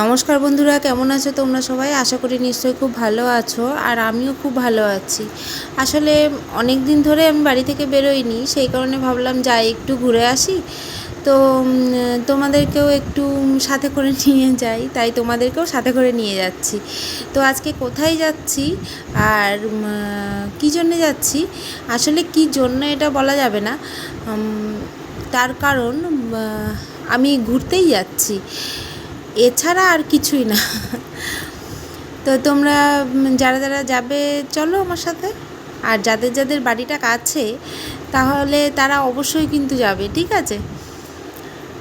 নমস্কার বন্ধুরা, কেমন আছো তোমরা সবাই? আশা করি নিশ্চয়ই খুব ভালো আছো, আর আমিও খুব ভালো আছি। আসলে অনেক দিন ধরে আমি বাড়ি থেকে বেরোইনি, সেই কারণে ভাবলাম যাই একটু ঘুরে আসি। তো তোমাদেরকেও একটু সাথে করে নিয়ে যাই, তাই তোমাদেরকেও সাথে করে নিয়ে যাচ্ছি। তো আজকে কোথায় যাচ্ছি আর কী জন্যে যাচ্ছি, আসলে কী জন্য এটা বলা যাবে না। তার কারণ আমি ঘুরতেই যাচ্ছি, এছাড়া আর কিছুই না। তো তোমরা যারা যারা যাবে চলো আমার সাথে, আর যাদের যাদের বাড়িটা কাছে তাহলে তারা অবশ্যই কিন্তু যাবে, ঠিক আছে?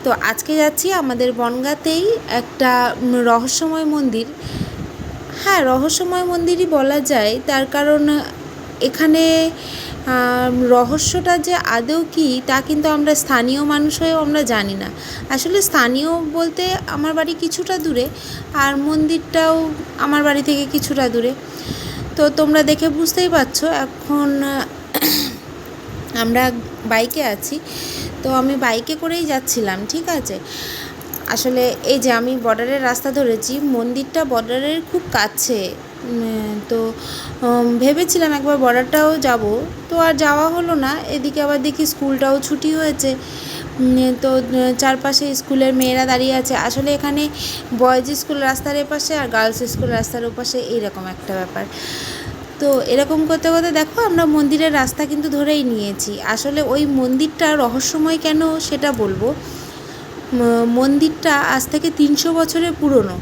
তো আজকে যাচ্ছি আমাদের বনগাঁতেই একটা রহস্যময় মন্দির। হ্যাঁ, রহস্যময় মন্দিরই বলা যায়, তার কারণ এখানে রহস্যটা যে আদৌ কী তা কিন্তু আমরা স্থানীয় মানুষ হয়েও আমরা জানি না। আসলে স্থানীয় বলতে আমার বাড়ি কিছুটা দূরে, আর মন্দিরটাও আমার বাড়ি থেকে কিছুটা দূরে। তো তোমরা দেখে বুঝতেই পারছো এখন আমরা বাইকে আছি। তো আমি বাইকে করেই যাচ্ছিলাম, ঠিক আছে? আসলে এই যে আমি বর্ডারের রাস্তা ধরেছি, মন্দিরটা বর্ডারের খুব কাছে। তো ভেবেছিলাম একবার বর্ডারটাও যাব, তো আর যাওয়া হলো না। এদিকে আবার দেখি স্কুলটাও ছুটি হয়েছে। তো চারপাশে স্কুলের মেয়েরা দাঁড়িয়ে আছে। আসলে এখানে বয়েজ স্কুল রাস্তার এপাশে আর গার্লস স্কুল রাস্তার ওপাশে, এইরকম একটা ব্যাপার। তো এরকম করতে করতে দেখো আমরা মন্দিরের রাস্তা কিন্তু ধরেই নিয়েছি। আসলে ওই মন্দিরটা রহস্যময় কেন সেটা বলবো। মন্দিরটা আজ থেকে 300 বছরের পুরনো,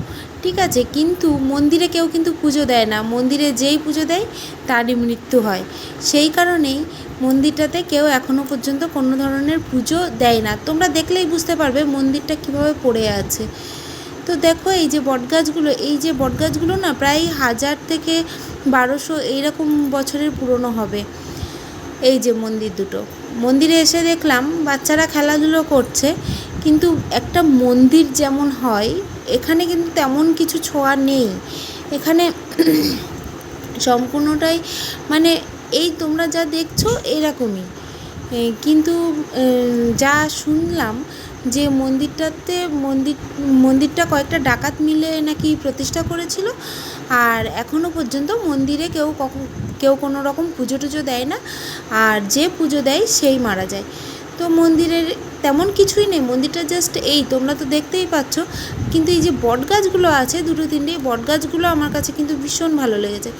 ঠিক আছে? কিন্তু মন্দিরে কেউ কিন্তু পুজো দেয় না। মন্দিরে যেই পুজো দেয় তারই মৃত্যু হয়। সেই কারণেই মন্দিরটাতে কেউ এখনও পর্যন্ত কোনো ধরনের পুজো দেয় না। তোমরা দেখলেই বুঝতে পারবে মন্দিরটা কীভাবে পড়ে আছে। তো দেখো এই যে বটগাছগুলো না প্রায় 1000 থেকে 1200 এইরকম বছরের পুরনো হবে। এই যে মন্দির দুটো, মন্দিরে এসে দেখলাম বাচ্চারা খেলাধুলো করছে, কিন্তু একটা মন্দির যেমন হয় এখানে কিন্তু তেমন কিছু ছোঁয়া নেই। এখানে সম্পূর্ণটাই মানে এই তোমরা যা দেখছো এরকমই। কিন্তু যা শুনলাম যে মন্দিরটা কয়েকটা ডাকাত মিলে নাকি প্রতিষ্ঠা করেছিল, আর এখনও পর্যন্ত মন্দিরে কেউ কোনো রকম পুজো টুজো দেয় না, আর যে পুজো দেয় সেই মারা যায়। তো মন্দিরের তেমন কিছুই নেই, মন্দিরটা জাস্ট এই তোমরা তো দেখতেই পাচ্ছ। কিন্তু এই যে বটগাছগুলো আছে দুটো তিনটে, বটগাছগুলো আমার কাছে কিন্তু ভীষণ ভালো লেগেছে।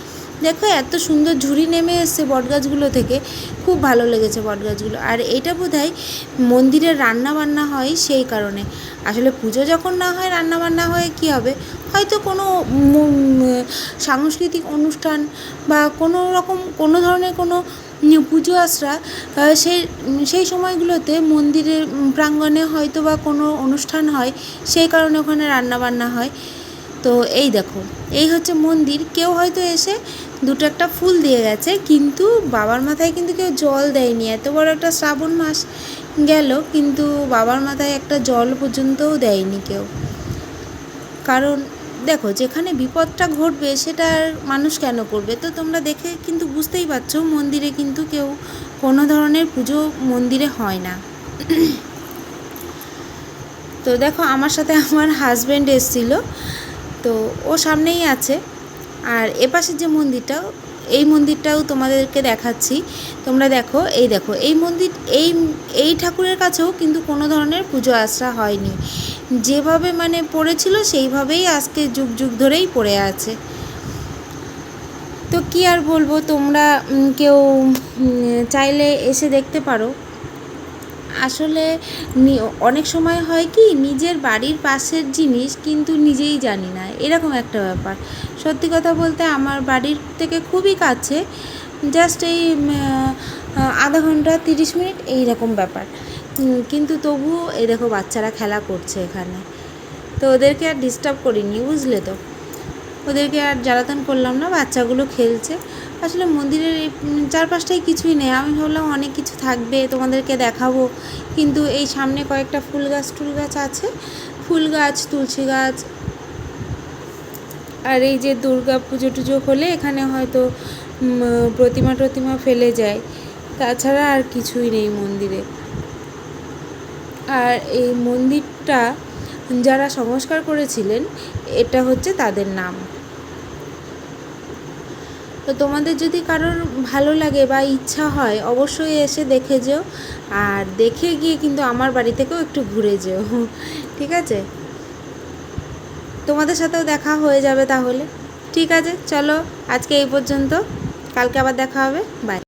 দেখো এত সুন্দর ঝুড়ি নেমে এসছে বটগাছগুলো থেকে, খুব ভালো লেগেছে বটগাছগুলো। আর এটা বোধহয় মন্দিরের রান্নাবান্না হয় সেই কারণে। আসলে পুজো যখন না হয় রান্নাবান্না হয়ে কী হবে, হয়তো কোনো সাংস্কৃতিক অনুষ্ঠান বা কোনো ধরনের কোনো পুজো আশ্রা সেই সময়গুলোতে মন্দিরের প্রাঙ্গণে হয়তো বা কোনো অনুষ্ঠান হয়, সেই কারণে ওখানে রান্নাবান্না হয়। তো এই দেখো, এই হচ্ছে মন্দির। কেউ হয়তো এসে দুটো একটা ফুল দিয়ে গেছে, কিন্তু বাবার মাথায় কিন্তু কেউ জল দেয়নি। এত বড় একটা শ্রাবণ মাস গেল, কিন্তু বাবার মাথায় একটা জল পর্যন্তও দেয়নি কেউ। কারণ দেখো, যেখানে বিপদটা ঘটবে সেটা আর মানুষ কেন করবে? তো তোমরা দেখে কিন্তু বুঝতেই পারছো মন্দিরে কিন্তু কেউ কোনো ধরনের পুজো মন্দিরে হয় না। তো দেখো আমার সাথে আমার হাজব্যান্ড এসেছিলো, তো ও সামনেই আছে। আর এপাশের যে মন্দিরটা, এই মন্দিরটাও তোমাদেরকে দেখাচ্ছি। তোমরা দেখো এই মন্দির, এই ঠাকুরের কাছেও কিন্তু কোনো ধরনের পুজো আশ্রা হয়নি। যেভাবে মানে পড়েছিল সেইভাবেই আজকে যুগ যুগ ধরেই পড়ে আছে। তো কী আর বলবো, তোমরা কেউ চাইলে এসে দেখতে পারো। আসলে অনেক সময় হয় কি, নিজের বাড়ির পাশের জিনিস কিন্তু নিজেই জানি না, এরকম একটা ব্যাপার। সত্যি কথা বলতে আমার বাড়ির থেকে খুবই কাছে, জাস্ট এই আধা ঘন্টা 30 মিনিট এইরকম ব্যাপার। কিন্তু তবুও এই দেখো বাচ্চারা খেলা করছে এখানে। তো ওদেরকে আর ডিস্টার্ব করিনি, বুঝলে তো? ওদেরকে আর জ্বালাতন করলাম না, বাচ্চাগুলো খেলছে। আসলে মন্দিরের এই চারপাশটায় কিছুই নেই। আমি ভাবলাম অনেক কিছু থাকবে, তোমাদেরকে দেখাবো, কিন্তু এই সামনে কয়েকটা ফুল গাছ আছে, ফুল গাছ, তুলসী গাছ। আর এই যে দুর্গা পুজো টুজো হলে এখানে হয়তো প্রতিমা ফেলে যায়, তাছাড়া আর কিছুই নেই মন্দিরে। আর এই মন্দিরটা যারা সংস্কার করেছিলেন এটা হচ্ছে তাদের নাম। তো তোমাদের যদি কারোর ভালো লাগে বা ইচ্ছা হয় অবশ্যই এসে দেখে যেও, আর দেখে গিয়ে কিন্তু আমার বাড়ি থেকেও একটু ঘুরে যেও, ঠিক আছে? তোমাদের সাথেও দেখা হয়ে যাবে তাহলে। ঠিক আছে, চলো আজকে এই পর্যন্ত, কালকে আবার দেখা হবে, বাই।